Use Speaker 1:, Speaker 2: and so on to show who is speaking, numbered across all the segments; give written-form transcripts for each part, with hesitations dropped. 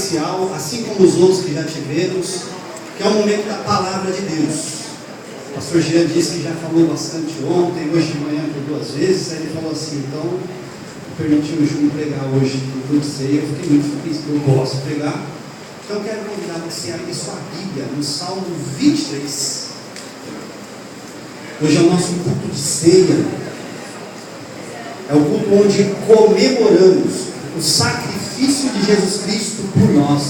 Speaker 1: especial, assim como os outros que já tivemos, que é o momento da palavra de Deus. O pastor Jean disse que já falou bastante ontem, hoje de manhã por 2 vezes, aí ele falou assim, então permitiu o Júnior pregar hoje no grupo C, eu fiquei muito feliz que eu posso pregar. Então eu quero convidar você a abrir sua Bíblia no Salmo 23. Hoje é o nosso culto de ceia, é o culto onde comemoramos o sacrifício de Jesus Cristo por nós.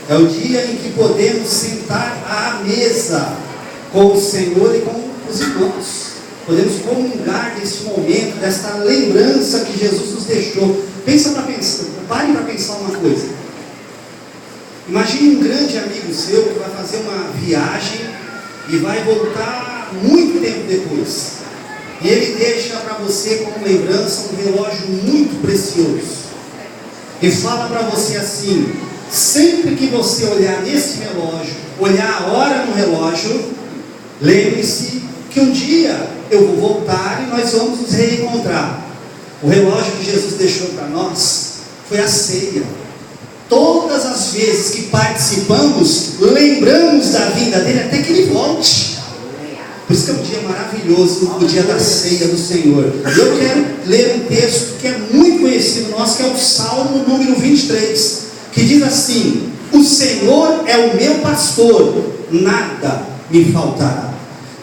Speaker 1: É o dia em que podemos sentar à mesa com o Senhor e com os irmãos. Podemos comungar desse momento, desta lembrança que Jesus nos deixou. Pare para pensar uma coisa. Imagine um grande amigo seu que vai fazer uma viagem e vai voltar muito tempo depois. E ele deixa para você como lembrança um relógio muito precioso. E fala para você assim: sempre que você olhar nesse relógio, olhar a hora no relógio, lembre-se que um dia eu vou voltar e nós vamos nos reencontrar. O relógio que Jesus deixou para nós foi a ceia. Todas as vezes que participamos, lembramos da vinda dele até que ele volte. Por isso que é um dia maravilhoso, o dia da ceia do Senhor. Eu quero ler um texto que é muito conhecido nosso, que é o Salmo número 23, que diz assim: o Senhor é o meu pastor, nada me faltará.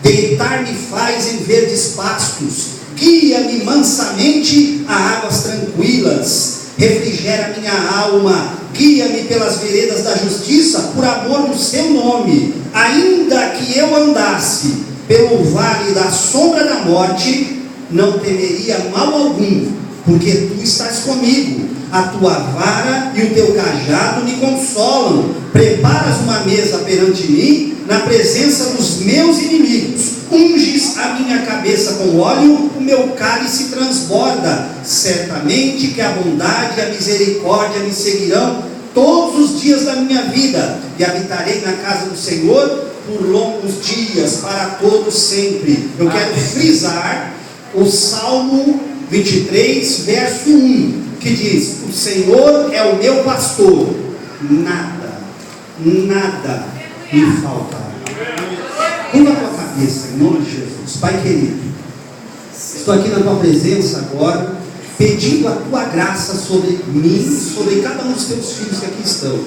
Speaker 1: Deitar-me faz em verdes pastos, guia-me mansamente a águas tranquilas, refrigera minha alma, guia-me pelas veredas da justiça, por amor do seu nome. Ainda que eu andasse pelo vale da sombra da morte, não temeria mal algum, porque tu estás comigo. A tua vara e o teu cajado me consolam. Preparas uma mesa perante mim, na presença dos meus inimigos. Unges a minha cabeça com óleo, o meu cálice transborda. Certamente que a bondade e a misericórdia me seguirão todos os dias da minha vida, e habitarei na casa do Senhor por longos dias, para todos sempre. Eu quero frisar o Salmo 23, verso 1, que diz: o Senhor é o meu pastor, nada me faltará. Curva a tua cabeça, em nome de Jesus. Pai querido, estou aqui na tua presença agora, pedindo a tua graça sobre mim, sobre cada um dos teus filhos que aqui estão.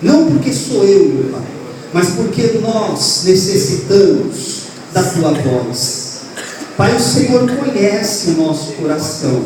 Speaker 1: Não porque sou eu, meu Pai, mas porque nós necessitamos da tua voz. Pai, o Senhor conhece o nosso coração,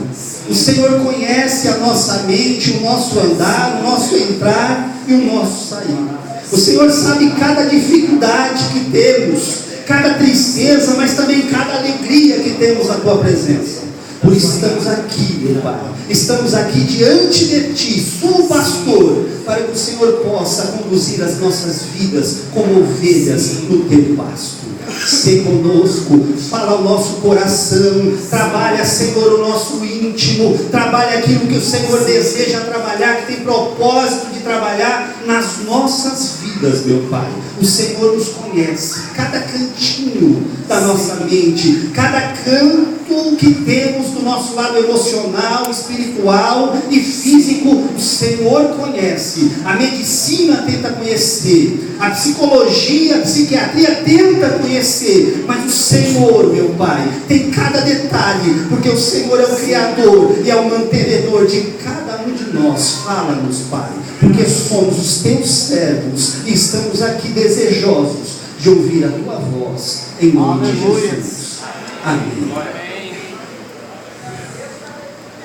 Speaker 1: o Senhor conhece a nossa mente, o nosso andar, o nosso entrar e o nosso sair. O Senhor sabe cada dificuldade que temos, cada tristeza, mas também cada alegria que temos na tua presença. Por isso estamos aqui, meu Pai, estamos aqui diante de Ti, sumo pastor, para que o Senhor possa conduzir as nossas vidas como ovelhas no Teu pasto. Sê conosco, fala o nosso coração, trabalha, Senhor, o nosso íntimo, trabalha aquilo que o Senhor deseja trabalhar, que tem propósito de trabalhar nas nossas vidas, meu Pai. O Senhor nos conhece, cada cantinho da nossa mente, cada canto que temos do nosso lado emocional, espiritual e físico, o Senhor conhece. A medicina tenta conhecer, a psicologia, a psiquiatria tenta conhecer, mas o Senhor, meu Pai, tem cada detalhe, porque o Senhor é o Criador e é o mantenedor de cada um de nós. Fala-nos, Pai, porque somos os teus servos e estamos aqui desejosos de ouvir a tua voz, em nome de Jesus. Amém.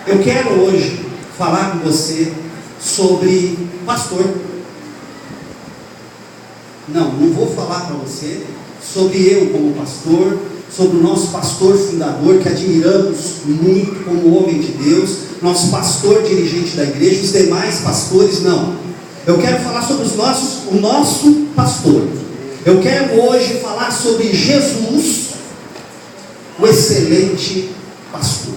Speaker 1: Eu quero hoje falar com você sobre pastor. Não vou falar para você sobre eu como pastor, sobre o nosso pastor fundador, que admiramos muito como homem de Deus, nosso pastor dirigente da igreja, os demais pastores, não. Eu quero falar sobre o nosso pastor. Eu quero hoje falar sobre Jesus, o excelente pastor.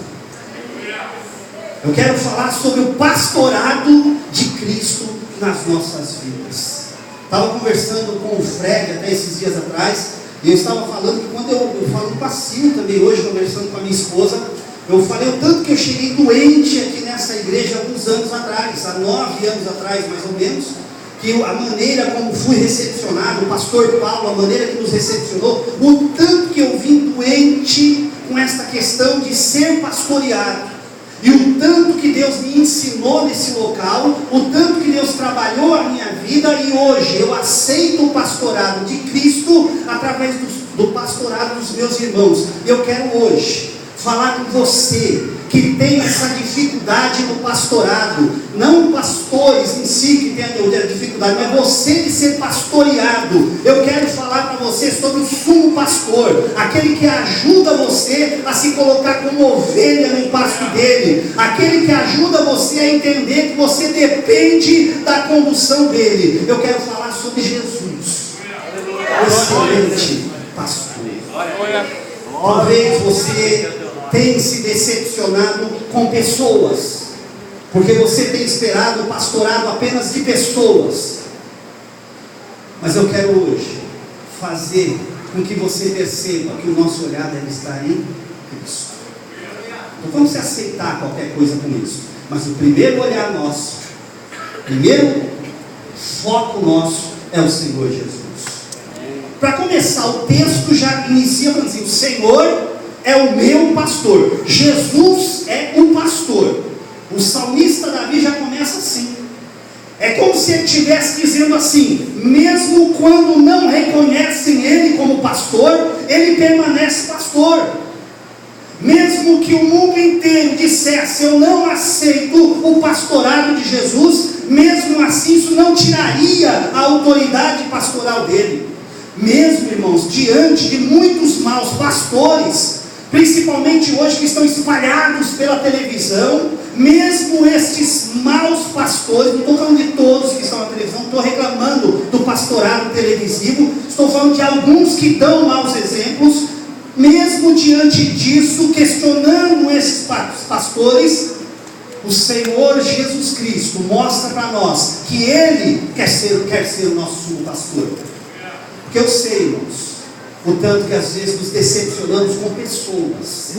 Speaker 1: Eu quero falar sobre o pastorado de Cristo nas nossas vidas. Estava conversando com o Fred até esses dias atrás, e eu estava falando que quando eu falo com a Sil também hoje, conversando com a minha esposa, Eu falei o tanto que eu cheguei doente aqui nessa igreja alguns anos atrás, há 9 anos atrás mais ou menos, que a maneira como fui recepcionado, o pastor Paulo, a maneira que nos recepcionou, o tanto que eu vim doente com esta questão de ser pastoreado, e o tanto que Deus me ensinou nesse local, o tanto que Deus trabalhou a minha vida, e hoje eu aceito o pastorado de Cristo através do pastorado dos meus irmãos. Eu quero hoje falar com você que tem essa dificuldade no pastorado, não pastores em si que tem a dificuldade, mas você de ser pastoreado. Eu quero falar para você sobre o sumo pastor, aquele que ajuda você a se colocar como ovelha no pasto dele, aquele que ajuda você a entender que você depende da condução dele. Eu quero falar sobre Jesus, excelente pastor. Talvez você tenha se decepcionado com pessoas, porque você tem esperado o pastorado apenas de pessoas. Mas eu quero hoje fazer com que você perceba que o nosso olhar deve estar em Cristo. Não vamos aceitar qualquer coisa com isso, mas o primeiro olhar nosso, o primeiro foco nosso é o Senhor Jesus. Para começar, o texto já inicia falando assim: o Senhor é o meu pastor. Jesus é o pastor. O salmista Davi já começa assim. É como se ele estivesse dizendo assim: mesmo quando não reconhecem ele como pastor, ele permanece pastor. Mesmo que o mundo inteiro dissesse: eu não aceito o pastorado de Jesus, mesmo assim isso não tiraria a autoridade pastoral dele. Mesmo, irmãos, diante de muitos maus pastores, principalmente hoje que estão espalhados pela televisão, mesmo estes maus pastores, não estou falando de todos que estão na televisão, não estou reclamando do pastorado televisivo, estou falando de alguns que dão maus exemplos. Mesmo diante disso, questionando esses pastores, o Senhor Jesus Cristo mostra para nós que Ele quer ser o nosso sumo pastor. Porque eu sei, irmãos, o tanto que às vezes nos decepcionamos com pessoas.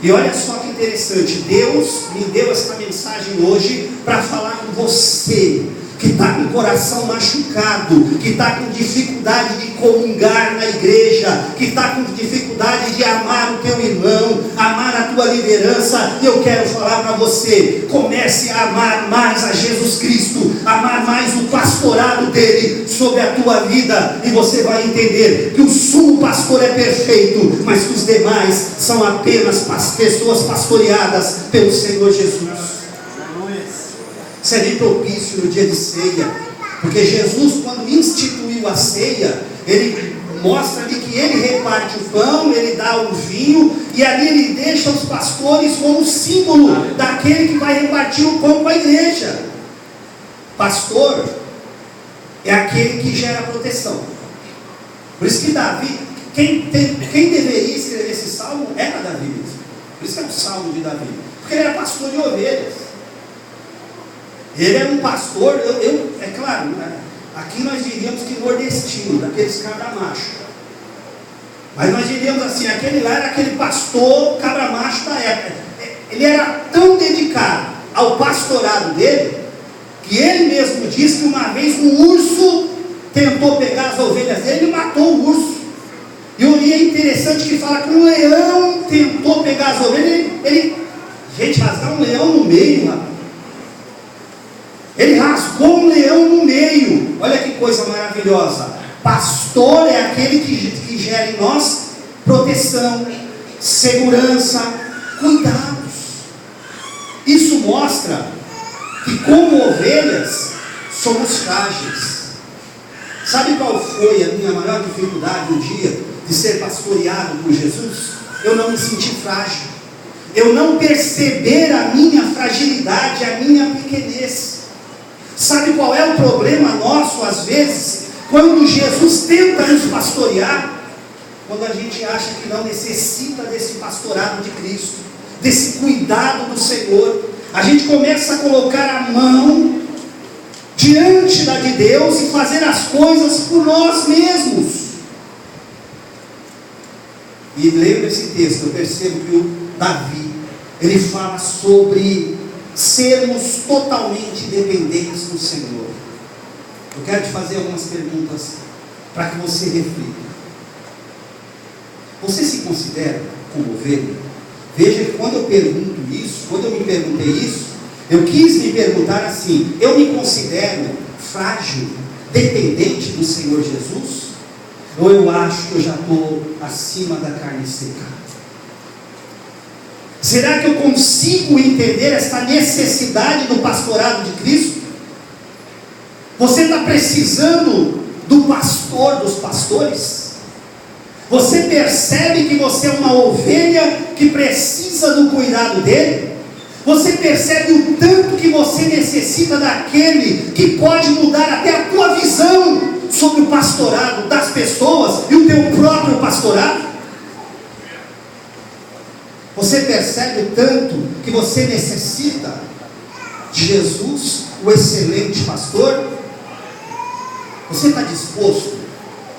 Speaker 1: E olha só que interessante, Deus me deu essa mensagem hoje para falar com você que está com o coração machucado, que está com dificuldade de comungar na igreja, que está com dificuldade de amar o teu irmão, amar a tua liderança. E eu quero falar para você: comece a amar mais a Jesus Cristo, amar mais o pastorado dele sobre a tua vida, e você vai entender que o sumo pastor é perfeito, mas que os demais são apenas pessoas pastoreadas pelo Senhor Jesus. Seria propício no dia de ceia, porque Jesus, quando instituiu a ceia, ele mostra ali que ele reparte o pão, ele dá o vinho, e ali ele deixa os pastores como símbolo daquele que vai repartir o pão com a igreja. Pastor é aquele que gera proteção. Por isso que Davi, quem deveria escrever esse salmo era Davi mesmo. Por isso que é um salmo de Davi, porque ele era pastor de ovelhas. Ele era um pastor, é claro, né? Aqui nós diríamos que nordestino, daqueles cabra macho. Mas nós diríamos assim: aquele lá era aquele pastor cabra macho da época. Ele era tão dedicado ao pastorado dele, que ele mesmo disse que uma vez um urso tentou pegar as ovelhas dele e matou o urso. E o é interessante que fala que um leão tentou pegar as ovelhas, gente, rasgar um leão no meio, rapaz. Ele rasgou um leão no meio. Olha que coisa maravilhosa. Pastor é aquele que gera em nós proteção, segurança, cuidados. Isso mostra que, como ovelhas, somos frágeis. Sabe qual foi a minha maior dificuldade no dia de ser pastoreado por Jesus? Eu não me senti frágil. Eu não perceber a minha fragilidade, a minha pequenez. Sabe qual é o problema nosso, às vezes, quando Jesus tenta nos pastorear? Quando a gente acha que não necessita desse pastorado de Cristo, desse cuidado do Senhor. A gente começa a colocar a mão diante da de Deus e fazer as coisas por nós mesmos. E lendo esse texto, eu percebo que o Davi, ele fala sobre sermos totalmente dependentes do Senhor. Eu quero te fazer algumas perguntas para que você reflita. Você se considera como ovelha? Veja que quando eu pergunto isso, quando eu me perguntei isso, eu quis me perguntar assim: eu me considero frágil, dependente do Senhor Jesus? Ou eu acho que eu já estou acima da carne seca? Será que eu consigo entender esta necessidade do pastorado de Cristo? Você está precisando do pastor dos pastores? Você percebe que você é uma ovelha que precisa do cuidado dele? Você percebe o tanto que você necessita daquele que pode mudar até a tua visão sobre o pastorado das pessoas e o teu próprio pastorado? Você percebe o tanto que você necessita de Jesus, o excelente pastor? Você está disposto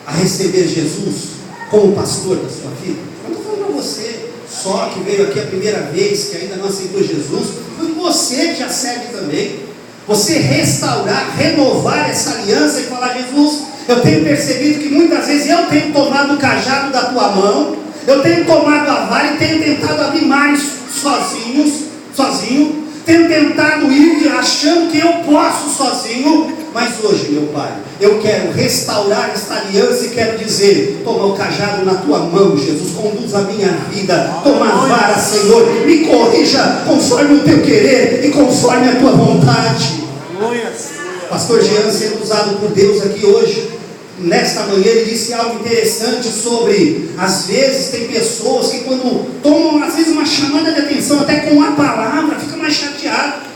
Speaker 1: a receber Jesus como pastor da sua vida? Eu não estou falando para você só que veio aqui a primeira vez, que ainda não aceitou Jesus. Foi você que já serve também. Você restaurar, renovar essa aliança e falar: Jesus, eu tenho percebido que muitas vezes eu tenho tomado o cajado da tua mão, eu tenho tomado a vara e tenho tentado abrir mais sozinho, tenho tentado ir achando que eu posso sozinho. Mas hoje, meu Pai, eu quero restaurar esta aliança e quero dizer: toma o cajado na tua mão, Jesus, conduz a minha vida, toma a vara, Senhor, me corrija conforme o teu querer e conforme a tua vontade. Pastor Jean, sendo usado por Deus aqui hoje, nesta manhã, ele disse algo interessante sobre, às vezes, tem pessoas que quando tomam, às vezes, uma chamada de atenção, até com a palavra, fica mais chateado.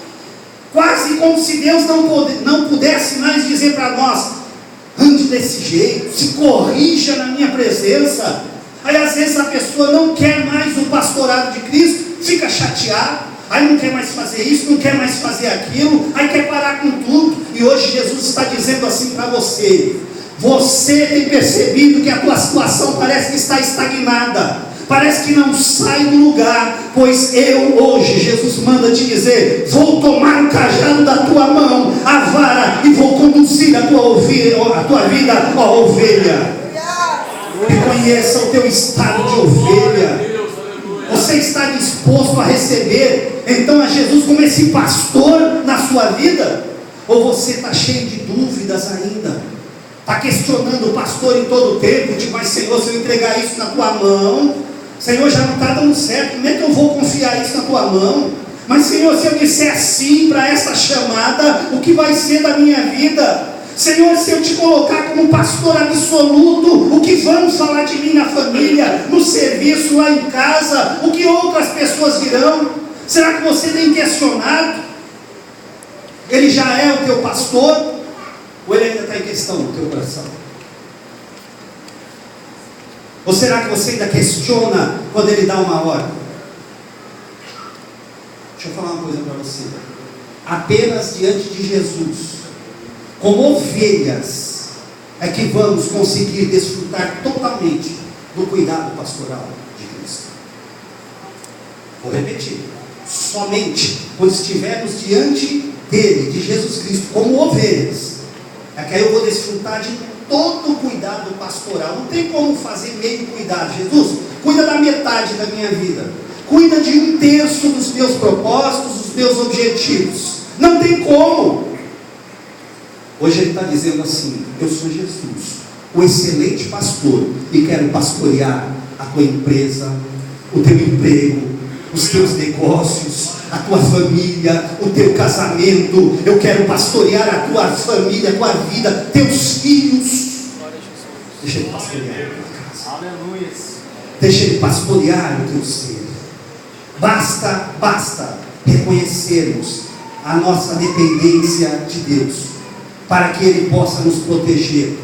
Speaker 1: Quase como se Deus não pudesse mais dizer para nós: ande desse jeito, se corrija na minha presença. Aí às vezes a pessoa não quer mais o pastorado de Cristo, fica chateado, aí não quer mais fazer isso, não quer mais fazer aquilo, aí quer parar com tudo. E hoje Jesus está dizendo assim para você: você tem percebido que a tua situação parece que está estagnada, parece que não sai do lugar, pois eu hoje, Jesus manda te dizer: vou tomar o cajado da tua mão, a vara, e vou conduzir a tua vida, ó ovelha. Reconheça o teu estado de ovelha. Você está disposto a receber então a Jesus como esse pastor na sua vida? Ou você está cheio de dúvidas ainda? Está questionando o pastor em todo o tempo, tipo: mas Senhor, se eu entregar isso na tua mão, Senhor, já não está dando certo, como é que eu vou confiar isso na tua mão? Mas Senhor, se eu disser sim para essa chamada, o que vai ser da minha vida? Senhor, se eu te colocar como pastor absoluto, o que vão falar de mim na família, no serviço, lá em casa? O que outras pessoas dirão? Será que você tem questionado? Ele já é o teu pastor? Ou ele ainda está em questão no teu coração? Ou será que você ainda questiona quando ele dá uma ordem? Deixa eu falar uma coisa para você. Apenas diante de Jesus, como ovelhas, é que vamos conseguir desfrutar totalmente do cuidado pastoral de Cristo. Vou repetir. Somente quando estivermos diante dele, de Jesus Cristo, como ovelhas, é que aí eu vou desfrutar de todo o cuidado pastoral. Não tem como fazer meio cuidado. Jesus, cuida da metade da minha vida, cuida de 1/3 dos meus propósitos, dos meus objetivos. Não tem como. Hoje ele está dizendo assim: eu sou Jesus, o excelente pastor, e quero pastorear a tua empresa, o teu emprego, os teus negócios, a tua família, o teu casamento. Eu quero pastorear a tua família, a tua vida, teus filhos. Deixa ele pastorear a tua casa. Deixa ele pastorear o teu ser. Basta reconhecermos a nossa dependência de Deus, para que ele possa nos proteger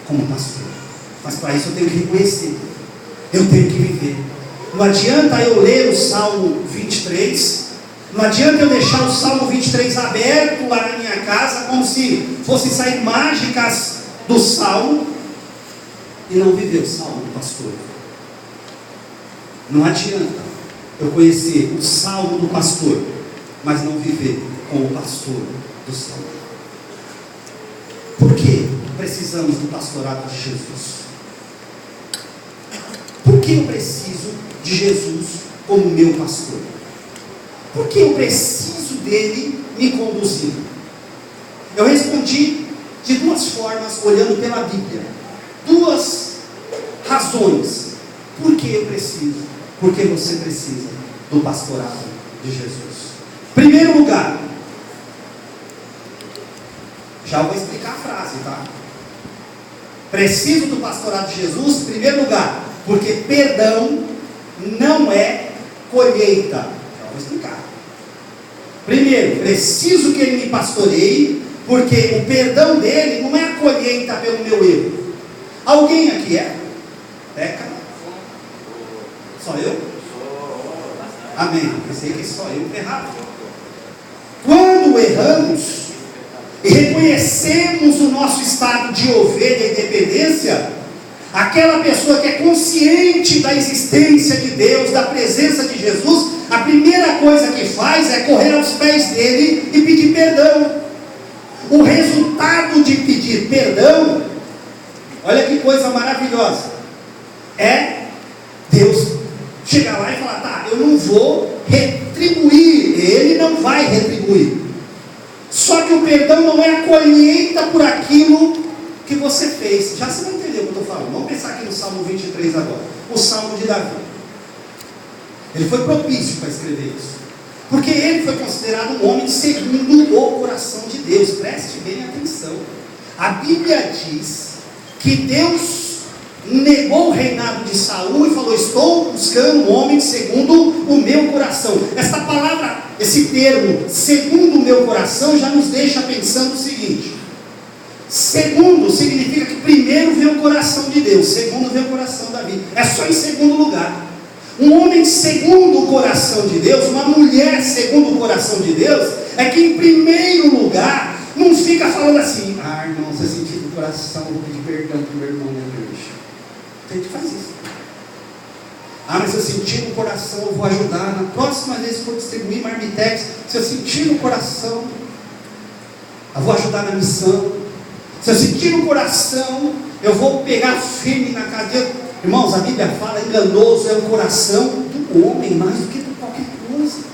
Speaker 1: como pastor. Mas para isso eu tenho que reconhecer, eu tenho que viver. Não adianta eu ler o Salmo 23, não adianta eu deixar o Salmo 23 aberto lá na minha casa, como se fossem sair mágicas do Salmo, e não viver o Salmo do pastor. Não adianta. eu conhecer o salmo do pastor, mas não viver com o pastor do salmo? Por que precisamos do pastorado de Jesus? Por que eu preciso de Jesus como meu pastor? Por que eu preciso dele me conduzindo? Eu respondi de duas formas, olhando pela Bíblia. Duas razões. Por que eu preciso? Por que você precisa do pastorado de Jesus? Primeiro lugar, já vou explicar a frase, tá? Preciso do pastorado de Jesus, em primeiro lugar, porque perdão não é colheita. Já vou explicar. Primeiro, preciso que ele me pastoreie, porque o perdão dele não é a colheita pelo meu erro. Alguém aqui peca? Só eu? Amém. Pensei que só eu errava. Quando erramos e reconhecemos o nosso estado de ovelha e dependência, aquela pessoa que é consciente da existência de Deus, da presença de Jesus, a primeira coisa que faz é correr aos pés dele e pedir perdão. O resultado de pedir perdão, olha que coisa maravilhosa, é Deus chegar lá e falar: tá, eu não vou retribuir, ele não vai retribuir. Só que o perdão não é a colheita por aquilo que você fez. Já você vai entender o que eu estou falando. Vamos pensar aqui no Salmo 23 agora, o Salmo de Davi. Ele foi propício para escrever isso, porque ele foi considerado um homem segundo o coração de Deus. Preste bem atenção. A Bíblia diz que Deus negou o reinado de Saul e falou: estou buscando um homem segundo o meu coração. Esta palavra, esse termo, segundo o meu coração, já nos deixa pensando o seguinte: segundo significa que primeiro vem o coração de Deus, segundo vem o coração da vida. É só em segundo lugar. Um homem segundo o coração de Deus, uma mulher segundo o coração de Deus, é que em primeiro lugar não fica falando assim: ah, irmão, se eu sentir no coração, eu vou pedir perdão para o meu irmão na igreja. A gente faz isso. Ah, mas se eu sentir no coração, eu vou ajudar. Na próxima vez que for distribuir marmitex, se eu sentir no coração, eu vou ajudar na missão. Se eu sentir no coração, eu vou pegar firme na cadeira. Irmãos, a Bíblia fala: enganoso é o coração do homem mais do que de qualquer coisa.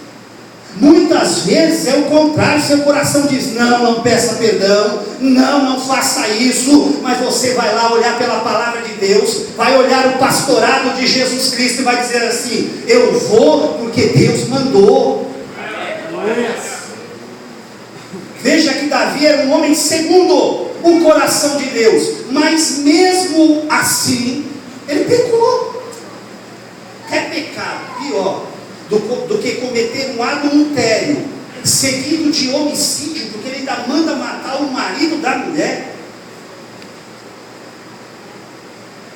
Speaker 1: Muitas vezes é o contrário. Seu coração diz: não peça perdão, não faça isso. Mas você vai lá olhar pela palavra de Deus, vai olhar o pastorado de Jesus Cristo e vai dizer assim: eu vou porque Deus mandou. Veja que Davi era um homem segundo o coração de Deus, mas mesmo assim ele pecou. É pecado pior do que cometer um adultério seguido de homicídio, porque ele ainda manda matar o marido da mulher.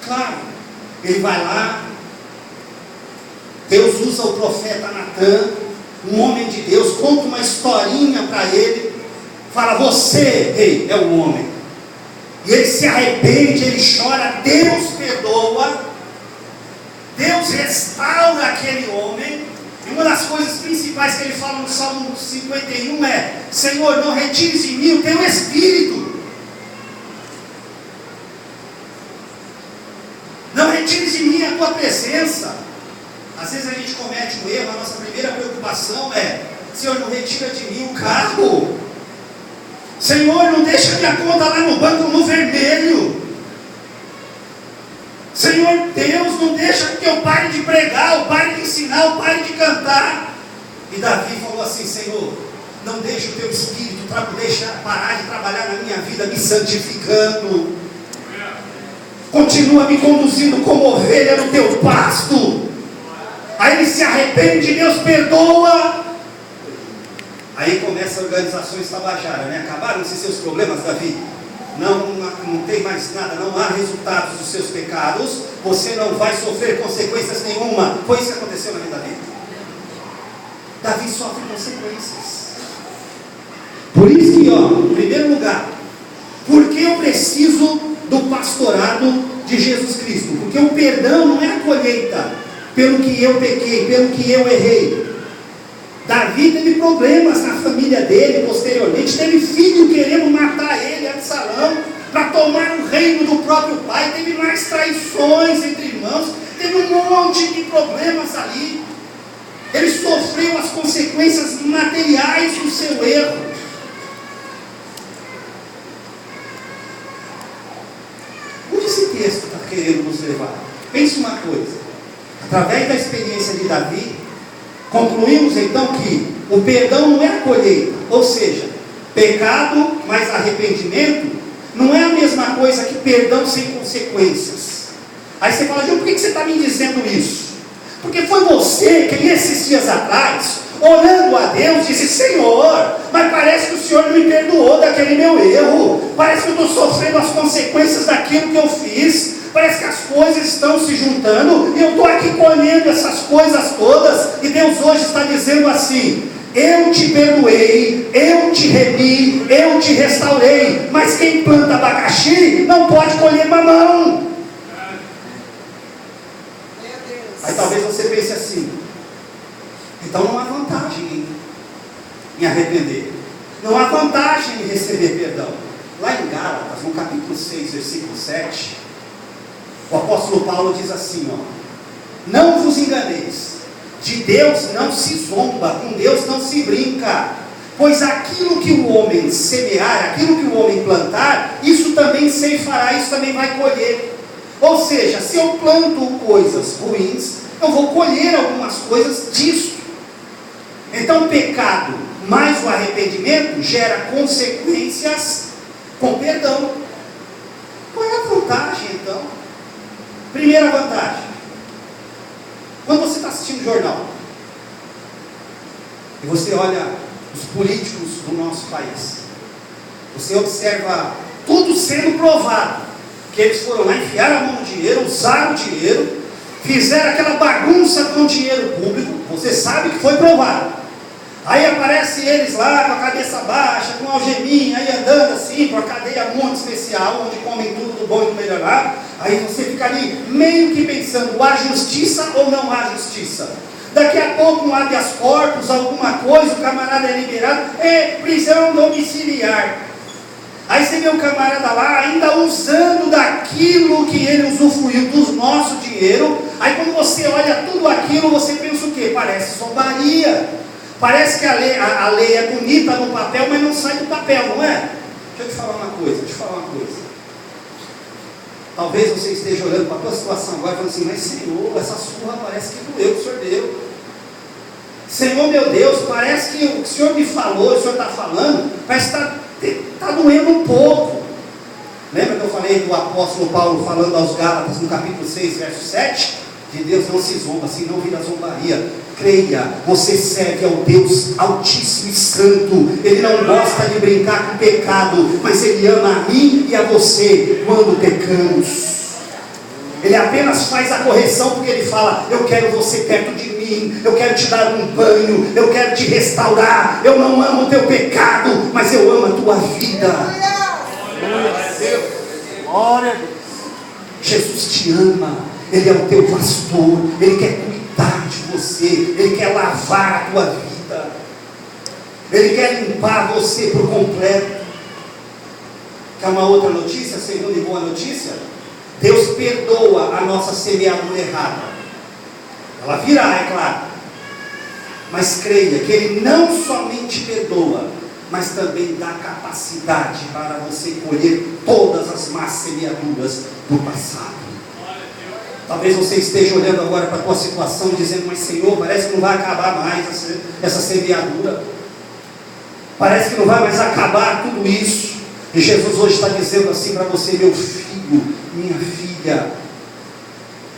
Speaker 1: Claro, ele vai lá, Deus usa o profeta Natan, um homem de Deus, conta uma historinha para ele, fala: você, rei, é o homem. E ele se arrepende, ele chora, Deus perdoa, Deus restaura aquele homem. E uma das coisas principais que ele fala no Salmo 51 é: Senhor, não retires de mim o teu espírito. Não retires de mim a tua presença. Às vezes a gente comete um erro, a nossa primeira preocupação é: Senhor, não retira de mim o carro. Senhor, não deixa minha conta lá no banco no vermelho. Senhor Deus, não deixa que eu pare de pregar, eu pare de ensinar, eu pare de cantar. E Davi falou assim: Senhor, não deixa o teu espírito parar de trabalhar na minha vida, me santificando. Continua me conduzindo como ovelha no teu pasto. Aí ele se arrepende, Deus perdoa. Aí começa a organizações tabajaras, né? Acabaram-se seus problemas, Davi? Não tem mais nada, não há resultados dos seus pecados, você não vai sofrer consequências nenhuma. Foi isso que aconteceu na vida dele. Davi sofre consequências. Por isso que, em primeiro lugar, por que eu preciso do pastorado de Jesus Cristo? Porque o perdão não é a colheita pelo que eu pequei, pelo que eu errei. Davi teve problemas na família dele posteriormente, teve filho querendo matar ele, Absalão, para tomar o reino do próprio pai, teve mais traições entre irmãos, teve um monte de problemas ali. Ele sofreu as consequências materiais do seu erro. Onde esse texto está querendo nos levar? Pense uma coisa, através da experiência de Davi, concluímos então que o perdão não é a colheita, ou seja, pecado mais arrependimento não é a mesma coisa que perdão sem consequências. Aí você fala, João, por que você está me dizendo isso? Porque foi você que esses dias atrás, orando a Deus, disse, Senhor, mas parece que o Senhor não me perdoou daquele meu erro, parece que eu estou sofrendo as consequências daquilo que eu fiz, parece que as coisas estão se juntando, e eu estou aqui colhendo essas coisas todas, e Deus hoje está dizendo assim, eu te perdoei, eu te remi, eu te restaurei, mas quem planta abacaxi não pode colher mamão. Aí talvez você pense assim, então não há vantagem em arrepender, não há vantagem em receber perdão. Lá em Gálatas, no capítulo 6, versículo 7, o apóstolo Paulo diz assim, não vos enganeis, de Deus não se zomba, com Deus não se brinca, pois aquilo que o homem semear, aquilo que o homem plantar, isso também ceifará, isso também vai colher. Ou seja, se eu planto coisas ruins, eu vou colher algumas coisas disso. Então o pecado mais o arrependimento gera consequências com perdão. Qual é a vantagem então? Primeira vantagem, quando você está assistindo jornal e você olha os políticos do nosso país, você observa tudo sendo provado, que eles foram lá, enfiaram a mão no dinheiro, usaram o dinheiro, fizeram aquela bagunça com o dinheiro público, você sabe que foi provado. Aí aparece eles lá com a cabeça baixa, com algeminha, aí andando assim, com a cadeia muito especial, onde comem tudo do bom e do melhor lá. Aí você fica ali meio que pensando, há justiça ou não há justiça? Daqui a pouco um habeas corpus, alguma coisa, o camarada é liberado, prisão domiciliar. Aí você vê o camarada lá, ainda usando daquilo que ele usufruiu, do nosso dinheiro. Aí quando você olha tudo aquilo, você pensa o quê? Parece zombaria. Parece que a lei é bonita no papel, mas não sai do papel, não é? Deixa eu te falar uma coisa, Talvez você esteja olhando para a tua situação agora e falando assim, mas Senhor, essa surra parece que doeu que o Senhor deu. Senhor meu Deus, parece que o que o Senhor me falou, o Senhor está falando, parece que está doendo um pouco. Lembra que eu falei do apóstolo Paulo falando aos Gálatas no capítulo 6, verso 7? De Deus não se zomba, senão vira zombaria. Creia, você serve ao Deus Altíssimo e Santo. Ele não gosta de brincar com pecado, mas Ele ama a mim e a você quando pecamos. Ele apenas faz a correção porque Ele fala, eu quero você perto de mim, eu quero te dar um banho, eu quero te restaurar. Eu não amo o teu pecado, mas eu amo a tua vida. Glória a Deus. Glória a Deus. Jesus te ama. Ele é o teu pastor, Ele quer cuidar de você, Ele quer lavar a tua vida, Ele quer limpar você por completo. Quer uma outra notícia, segunda e boa notícia? Deus perdoa a nossa semeadura errada. Ela virá, é claro, mas creia que Ele não somente perdoa, mas também dá capacidade para você colher todas as más semeaduras do passado. Talvez você esteja olhando agora para a tua situação dizendo, mas Senhor, parece que não vai acabar mais essa semeadura. Parece que não vai mais acabar tudo isso. E Jesus hoje está dizendo assim para você, meu filho, minha filha,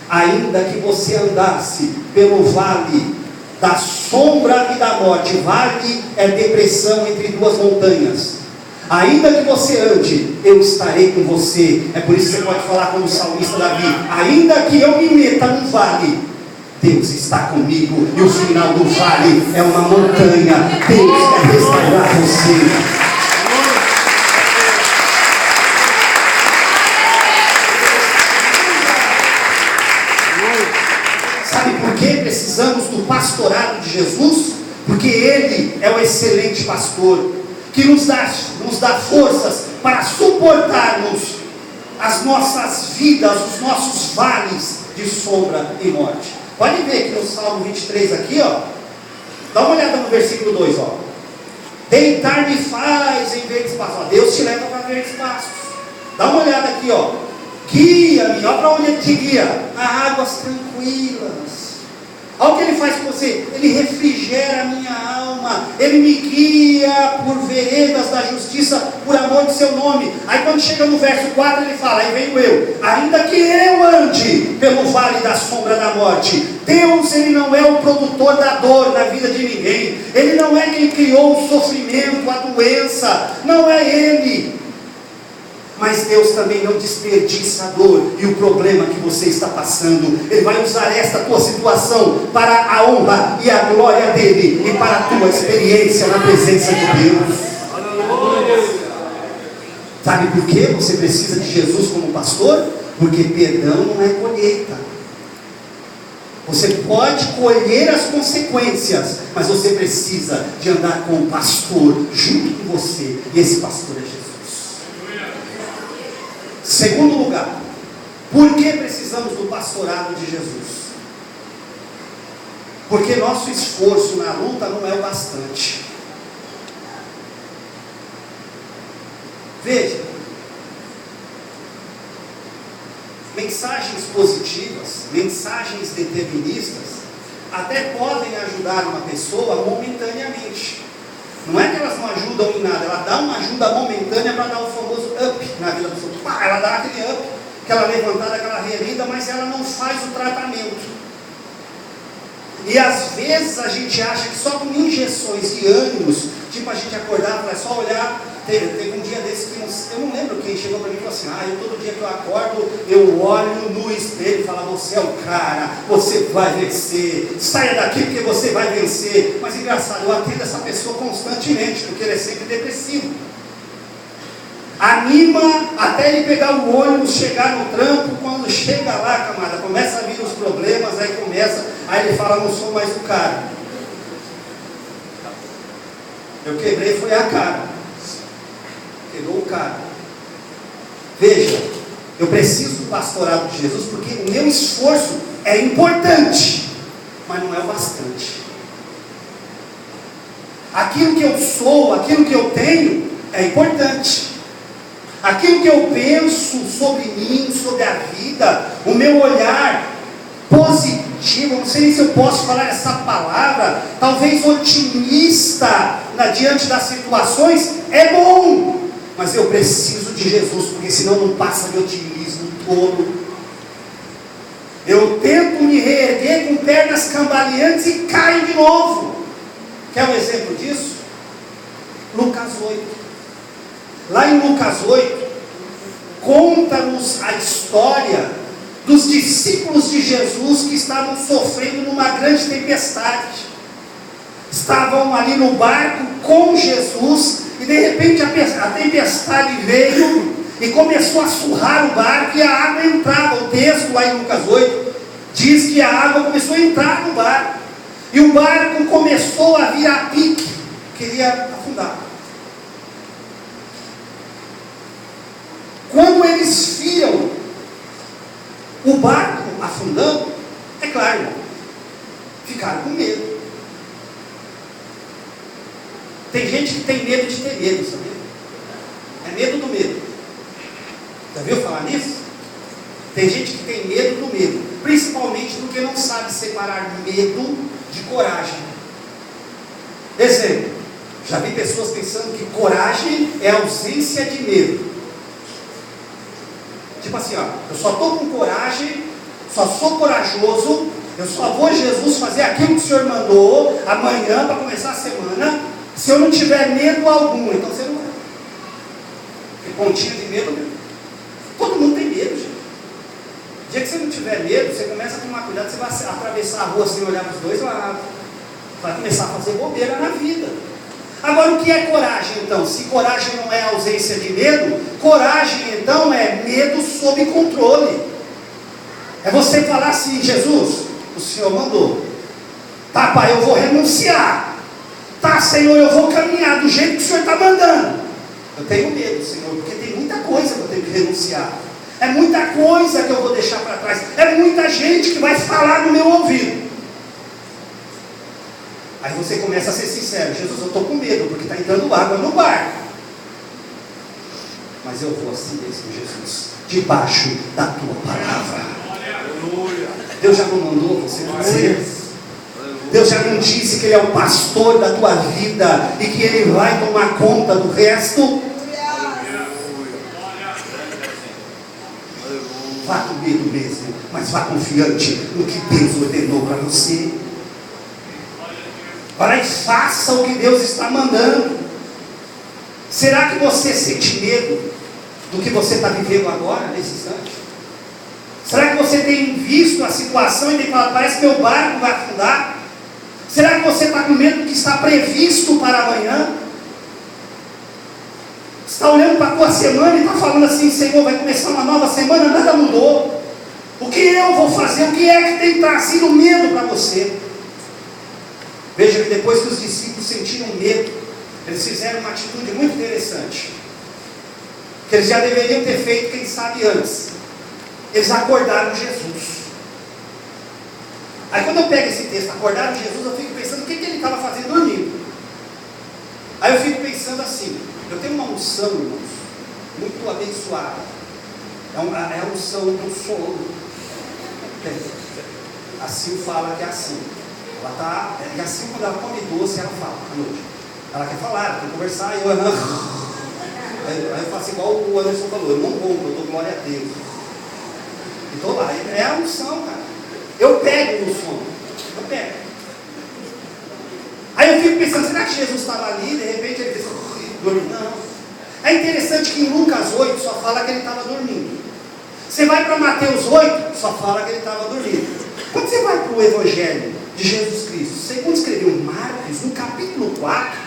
Speaker 1: ainda que você andasse pelo vale da sombra e da morte, vale é depressão entre duas montanhas, ainda que você ande, eu estarei com você. É por isso que você pode falar como o salmista Davi, ainda que eu me meta no vale, Deus está comigo, e o final do vale é uma montanha. Deus quer restaurar você. Sabe por de Jesus, porque Ele é o excelente pastor, que nos dá forças para suportarmos as nossas vidas, os nossos vales de sombra e morte. Pode ver que no Salmo 23 aqui, ó, dá uma olhada no versículo 2, ó. Deitar-me faz em verdes pastos. Ó, Deus te leva para verdes pastos. Dá uma olhada aqui, ó. Guia-me, olha para onde Ele te guia. A águas tranquilas. Olha o que Ele faz com você. Ele refrigera a minha alma. Ele me guia por veredas da justiça, por amor de seu nome. Aí quando chega no verso 4, Ele fala, aí venho eu. Ainda que eu ande pelo vale da sombra da morte. Deus, Ele não é o produtor da dor na vida de ninguém. Ele não é quem criou o sofrimento, a doença. Não é Ele. Mas Deus também não desperdiça a dor e o problema que você está passando. Ele vai usar esta tua situação para a honra e a glória dEle e para a tua experiência na presença de Deus. Sabe por que você precisa de Jesus como pastor? Porque perdão não é colheita. Você pode colher as consequências, mas você precisa de andar com o pastor junto com você, e esse pastor é Jesus. Segundo lugar, por que precisamos do pastorado de Jesus? Porque nosso esforço na luta não é o bastante. Veja, mensagens positivas, mensagens deterministas, até podem ajudar uma pessoa momentaneamente. Não é que elas não ajudam em nada, ela dá uma ajuda momentânea para dar o famoso up na vida da pessoa. Ela dá aquele up, aquela levantada, aquela reerguida, mas ela não faz o tratamento. E às vezes a gente acha que só com injeções de ânimos, tipo a gente acordar, é só olhar. Teve um dia desse que eu não lembro quem chegou para mim e falou assim: eu todo dia que eu acordo, eu olho no espelho e falo, você é o cara, você vai vencer, saia daqui porque você vai vencer. Mas engraçado, eu atendo essa pessoa constantemente, porque ele é sempre depressivo. Anima até ele pegar o ônibus, chegar no trampo. Quando chega lá, camarada, começa a vir os problemas, aí ele fala, não sou mais o cara. Eu quebrei, foi a cara. Quebrou o cara. Veja, eu preciso do pastorado de Jesus, porque o meu esforço é importante, mas não é o bastante. Aquilo que eu sou, aquilo que eu tenho, é importante. Aquilo que eu penso sobre mim, sobre a vida, o meu olhar positivo, não sei se eu posso falar essa palavra, talvez otimista diante das situações, é bom. Mas eu preciso de Jesus, porque senão não passa de otimismo todo. Eu tento me reerguer com pernas cambaleantes e caio de novo. Quer um exemplo disso? Lucas 8. Lá em Lucas 8, conta-nos a história dos discípulos de Jesus que estavam sofrendo numa grande tempestade. Estavam ali no barco com Jesus, e de repente a tempestade veio e começou a surrar o barco, e a água entrava. O texto lá em Lucas 8 diz que a água começou a entrar no barco, e o barco começou a vir a pique, queria afundar. Quando eles viram o barco afundando, é claro, irmão, ficaram com medo. Tem gente que tem medo de ter medo, sabia? É medo do medo. Já viu falar nisso? Tem gente que tem medo do medo, principalmente porque não sabe separar medo de coragem. Exemplo, já vi pessoas pensando que coragem é ausência de medo. Tipo assim, eu só estou com coragem, só sou corajoso, eu só vou a Jesus fazer aquilo que o Senhor mandou amanhã para começar a semana, se eu não tiver medo algum. Então você não vai. Porque pontinha de medo mesmo. Todo mundo tem medo, gente. O dia que você não tiver medo, você começa a tomar cuidado, você vai atravessar a rua sem olhar para os dois lados. Vai começar a fazer bobeira na vida. Agora, o que é coragem então? Se coragem não é ausência de medo, coragem então é medo sob controle. É você falar assim: Jesus, o Senhor mandou, Tá, pai, eu vou renunciar. Tá, Senhor, eu vou caminhar do jeito que o Senhor está mandando. Eu tenho medo, Senhor, porque tem muita coisa que eu tenho que renunciar. É muita coisa que eu vou deixar para trás. É muita gente que vai falar no meu ouvido. Aí você começa a ser sincero: Jesus, eu estou com medo, porque está entrando água no barco. Mas eu vou assim mesmo, Jesus, debaixo da tua palavra. Deus já não mandou você dizer. Deus já não disse que Ele é o pastor da tua vida e que Ele vai tomar conta do resto? Vá com medo mesmo, mas vá confiante no que Deus ordenou para você. Para e faça o que Deus está mandando. Será que você sente medo do que você está vivendo agora, nesse instante? Será que você tem visto a situação e tem falado: parece que meu barco vai afundar? Será que você está com medo do que está previsto para amanhã? Você está olhando para a tua semana e está falando assim: Senhor, vai começar uma nova semana, nada mudou. O que eu vou fazer? O que é que tem trazido medo para você? Veja que depois que os discípulos sentiram medo, eles fizeram uma atitude muito interessante, que eles já deveriam ter feito, quem sabe, antes. Eles acordaram Jesus. Aí quando eu pego esse texto, acordaram Jesus, eu fico pensando: o que ele estava fazendo dormindo? Aí eu fico pensando assim: eu tenho uma unção, irmãos, muito abençoada. É a unção do sono. A Sil fala que é assim. Ela está, e assim, quando ela come doce, ela fala à noite. Ela quer falar, ela quer conversar, e eu aí eu faço igual o Anderson falou: eu não compro, eu dou glória a Deus. E estou lá, é a unção, cara. Eu pego no sono, eu pego. Aí eu fico pensando: será que Jesus estava ali, de repente ele disse: dormindo? Não. É interessante que em Lucas 8 só fala que ele estava dormindo. Você vai para Mateus 8, só fala que ele estava dormindo. Quando você vai para o Evangelho de Jesus Cristo, segundo escreveu Marcos, no capítulo 4,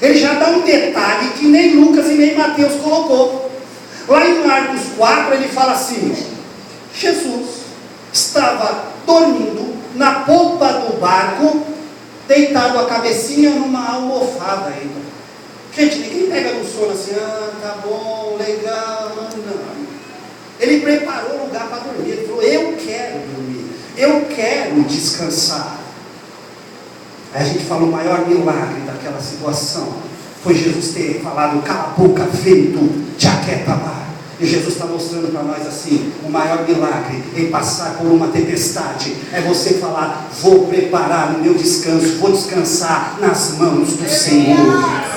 Speaker 1: ele já dá um detalhe que nem Lucas e nem Mateus colocou. Lá em Marcos 4 ele fala assim: Jesus estava dormindo na polpa do barco, deitado a cabecinha numa almofada ainda. Gente, ninguém pega no sono assim: tá bom, legal, não. Ele preparou o lugar para dormir. Ele falou: eu quero dormir, eu quero descansar. Aí a gente fala: o maior milagre daquela situação foi Jesus ter falado: cala a boca, vento, te aquieta mar. E Jesus está mostrando para nós assim: o maior milagre em passar por uma tempestade é você falar: vou preparar o meu descanso, vou descansar nas mãos do Senhor.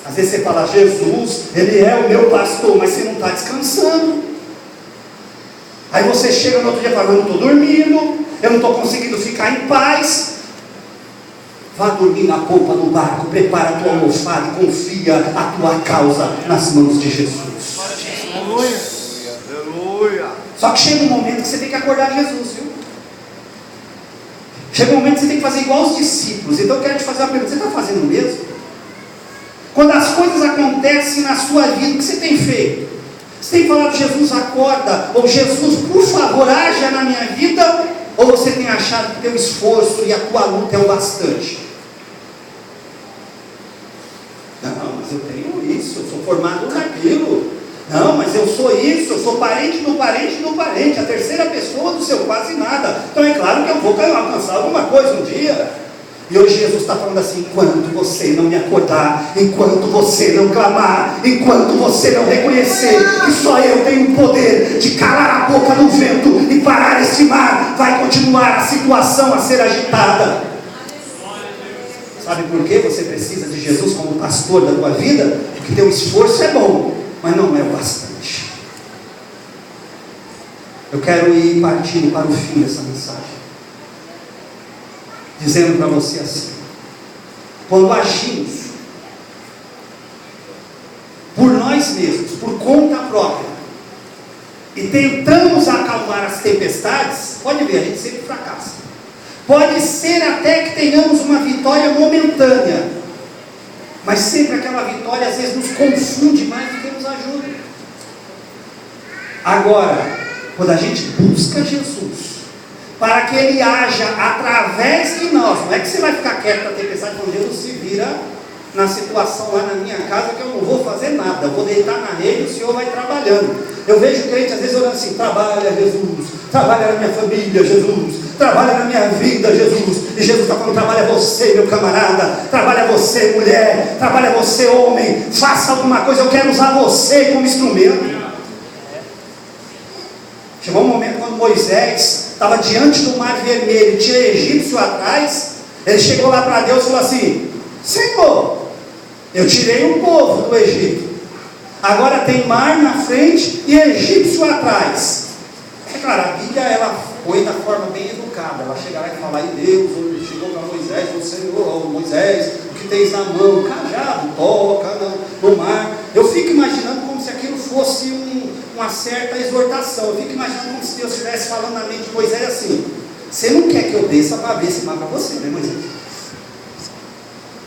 Speaker 1: Às vezes você fala: Jesus, Ele é o meu pastor, mas você não está descansando. Aí você chega no outro dia e fala: eu não estou dormindo, eu não estou conseguindo ficar em paz. Vá dormir na polpa do barco, prepara a tua almofada e confia a tua causa nas mãos de Jesus. Aleluia. Só que chega um momento que você tem que acordar Jesus, viu? Chega um momento que você tem que fazer igual os discípulos. Então eu quero te fazer uma pergunta: você está fazendo mesmo? Quando as coisas acontecem na sua vida, o que você tem feito? Você tem falado: Jesus, acorda, ou Jesus, por favor, haja na minha vida? Ou você tem achado que teu esforço e a tua luta é o bastante? Não, mas eu tenho isso, eu sou formado naquilo. Não, mas eu sou isso, eu sou parente do parente do parente, a terceira pessoa do seu quase nada. Então é claro que eu vou alcançar alguma coisa um dia. E hoje Jesus está falando assim: enquanto você não me acordar, enquanto você não clamar, enquanto você não reconhecer que só eu tenho o poder de calar a boca do vento e parar este mar, vai continuar a situação a ser agitada. Sabe por que você precisa de Jesus como pastor da tua vida? Porque teu esforço é bom, mas não é o bastante. Eu quero ir partindo para o fim dessa mensagem, dizendo para você assim: quando agimos por nós mesmos, por conta própria, e tentamos acalmar as tempestades, pode ver, a gente sempre fracassa. Pode ser até que tenhamos uma vitória momentânea, mas sempre aquela vitória às vezes nos confunde mais do que nos ajuda. Agora, quando a gente busca Jesus, para que Ele haja através de nós. Não é que você vai ficar quieto para ter pensado quando Jesus se vira na situação lá na minha casa, que eu não vou fazer nada, eu vou deitar na rede e o Senhor vai trabalhando. Eu vejo crente às vezes orando assim: trabalha Jesus, trabalha na minha família Jesus, trabalha na minha vida Jesus. E Jesus está falando: trabalha você meu camarada, trabalha você mulher, trabalha você homem, faça alguma coisa, eu quero usar você como instrumento. Chegou um momento quando Moisés estava diante do mar vermelho, tinha egípcio atrás, ele chegou lá para Deus e falou assim: Senhor, eu tirei um povo do Egito, agora tem mar na frente e egípcio atrás. É claro, a Bíblia ela foi da forma bem educada, ela chega lá e fala: e Deus chegou para Moisés, o Senhor, Moisés, o que tens na mão? Cajado, toca no mar. Eu fico imaginando como se aquilo fosse uma certa exortação. Eu fico imaginando como se Deus estivesse falando na mente de Moisés assim: você não quer que eu desça para ver esse mar para você, né, Moisés?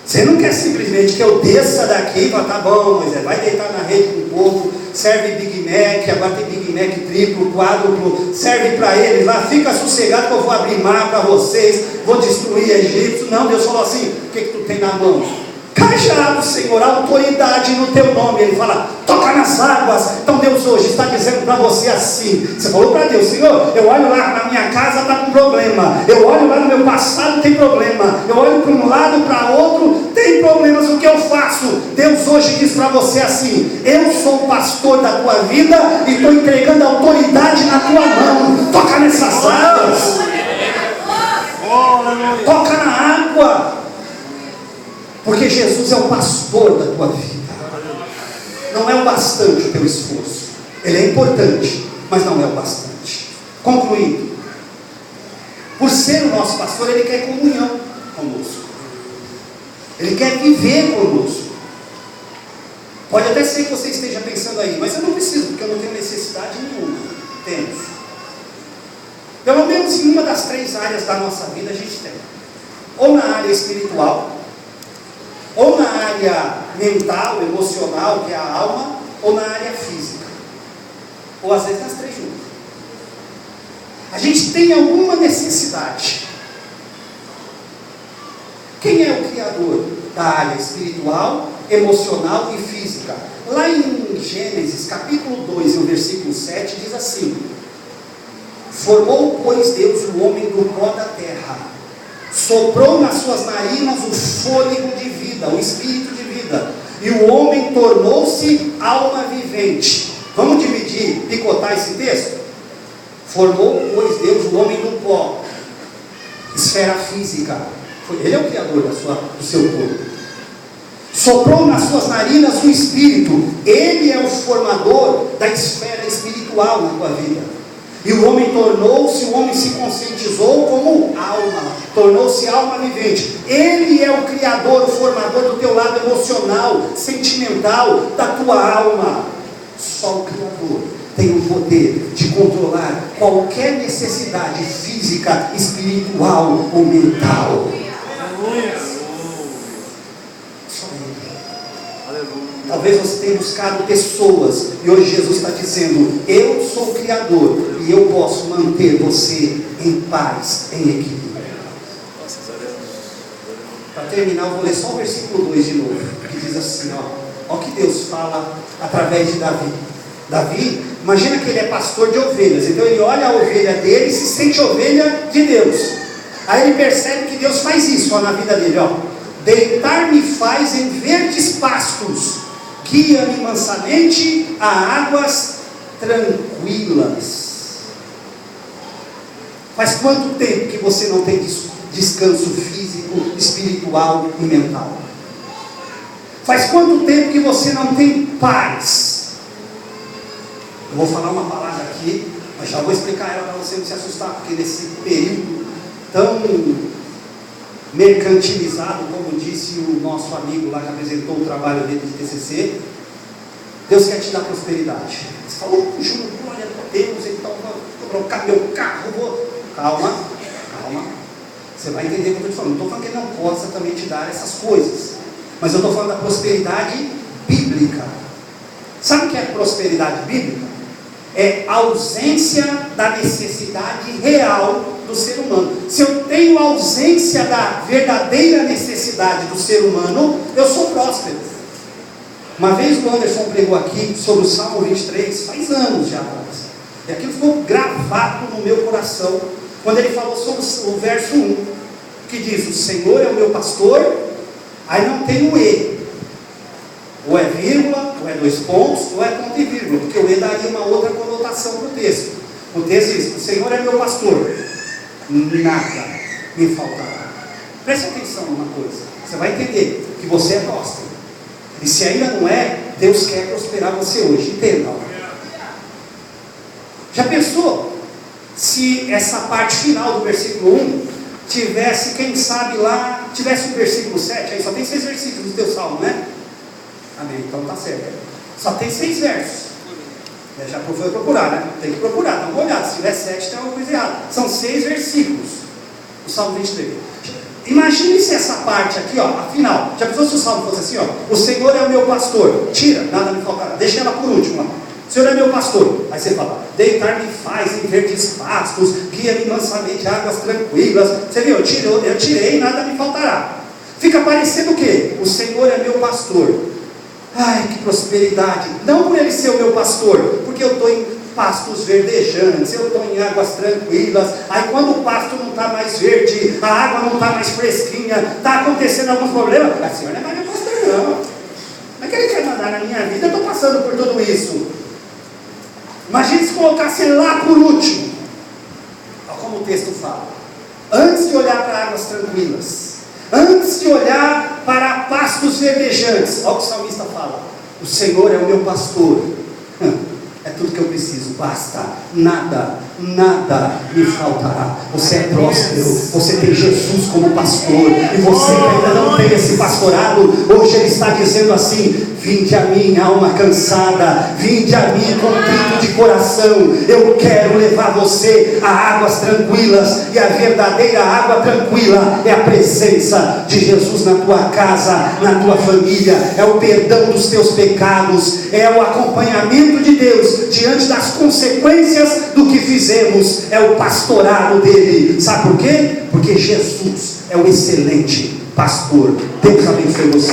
Speaker 1: Você não quer simplesmente que eu desça daqui e fala: tá bom, Moisés, vai deitar na rede com o povo, serve Big Mac, agora tem Big Mac triplo, quádruplo, serve para eles lá, fica sossegado que eu vou abrir mar para vocês, vou destruir Egito. Não, Deus falou assim: o que tu tem na mão? Cajado, Senhor, autoridade no teu nome. Ele fala: toca nas águas. Então Deus hoje está dizendo para você assim. Você falou para Deus: Senhor, eu olho lá na minha casa, está com problema, eu olho lá no meu passado, tem problema, eu olho para um lado, para outro, tem problemas, o que eu faço? Deus hoje diz para você assim: eu sou o pastor da tua vida e estou entregando a autoridade na tua mão. Toca nessas águas, toca na água, porque Jesus é o pastor da tua vida. Não é o bastante o teu esforço. Ele é importante, mas não é o bastante. Concluindo, por ser o nosso pastor, Ele quer comunhão conosco, Ele quer viver conosco. Pode até ser que você esteja pensando aí: mas eu não preciso, porque eu não tenho necessidade nenhuma. Temos. Pelo menos em uma das 3 áreas da nossa vida a gente tem: ou na área espiritual, ou na área mental, emocional, que é a alma, ou na área física, ou às vezes nas 3 juntas. A gente tem alguma necessidade. Quem é o Criador da área espiritual, emocional e física? Lá em Gênesis capítulo 2, no versículo 7, diz assim: formou, pois, Deus o homem do pó da terra, soprou nas suas narinas o fôlego de vida, o espírito de vida, e o homem tornou-se alma vivente. Vamos dividir, picotar esse texto? Formou, pois, Deus o homem do pó, esfera física. Ele é o Criador do seu corpo. Soprou nas suas narinas o espírito. Ele é o formador da esfera espiritual na tua vida. E o homem tornou-se, o homem se conscientizou como alma, tornou-se alma vivente. Ele é o Criador, o formador do teu lado emocional, sentimental, da tua alma. Só o Criador tem o poder de controlar qualquer necessidade física, espiritual ou mental. Só Ele. Talvez você tenha buscado pessoas, e hoje Jesus está dizendo: eu sou o Criador, e eu posso manter você em paz, em equilíbrio. Para terminar, eu vou ler só o versículo 2 de novo, que diz assim: ó que Deus fala através de Davi. Davi, imagina que ele é pastor de ovelhas, então ele olha a ovelha dele e se sente ovelha de Deus. Aí ele percebe que Deus faz isso na vida dele: deitar-me faz em verdes pastos, guia-me mansamente a águas tranquilas. Faz quanto tempo que você não tem descanso físico, espiritual e mental? Faz quanto tempo que você não tem paz? Eu vou falar uma palavra aqui, mas já vou explicar ela para você não se assustar, porque nesse período tão mercantilizado, como disse o nosso amigo lá que apresentou o trabalho dele de TCC, Deus quer te dar prosperidade. Você falou: Júnior, glória a Deus, então vou trocar meu carro, Calma. Você vai entender o que eu estou te falando. Não estou falando que Ele não possa também te dar essas coisas, mas eu estou falando da prosperidade bíblica. Sabe o que é prosperidade bíblica? é a ausência da necessidade real do ser humano. Se eu tenho ausência da verdadeira necessidade do ser humano, eu sou próspero. Uma vez o Anderson pregou aqui sobre o Salmo 23, faz anos já, e aquilo ficou gravado no meu coração, quando ele falou sobre o verso 1, que diz: o Senhor é o meu pastor. Aí não tem o E, ou é vírgula, ou é dois pontos, ou é ponto e vírgula, porque o E daria uma outra conotação para o texto. O texto diz: o Senhor é meu pastor, nada me faltará. Preste atenção numa coisa, você vai entender que você é próspero, e se ainda não é, Deus quer prosperar você hoje, entenda. Já pensou se essa parte final do versículo 1 tivesse, quem sabe lá, tivesse o versículo 7, aí só tem 6 versículos no teu salmo, né? Amém, então tá certo. Só tem 6 versos. Já foi procurar, né? Tem que procurar, dá uma olhada. Se tiver 7, tem alguma coisa errada. São 6 versículos o Salmo 23. Imagine se essa parte aqui, ó, afinal, já pensou se o Salmo fosse assim, ó: o Senhor é o meu pastor, tira, nada me faltará. Deixa ela por último, ó. O Senhor é meu pastor. Aí você fala: deitar-me faz em verdes pastos, guia-me mansamente a águas tranquilas. Você viu? Eu tirei, nada me faltará. Fica parecendo o quê? O Senhor é meu pastor. Ai, que prosperidade. Não por ele ser o meu pastor, porque eu estou em pastos verdejantes, eu estou em águas tranquilas. Aí quando o pasto não está mais verde, a água não está mais fresquinha, está acontecendo alguns problemas, o Senhor não é mais meu pastor não. Não é que ele quer mandar na minha vida, eu estou passando por tudo isso. Imagine se colocasse lá por último. Olha como o texto fala: antes de olhar para águas tranquilas, antes de olhar para pastos verdejantes, olha o que o salmista fala: o Senhor é o meu pastor, é tudo que eu preciso, basta, nada me faltará. Você é próspero, você tem Jesus como pastor, e você que ainda não tem esse pastorado, hoje ele está dizendo assim: vinde a mim, alma cansada, vinde a mim, contrito de coração. Eu quero levar você a águas tranquilas, e a verdadeira água tranquila é a presença de Jesus na tua casa, na tua família, é o perdão dos teus pecados, é o acompanhamento de Deus diante das consequências do que fizemos, é o pastorado dele. Sabe por quê? Porque Jesus é o excelente pastor. Deus abençoe você.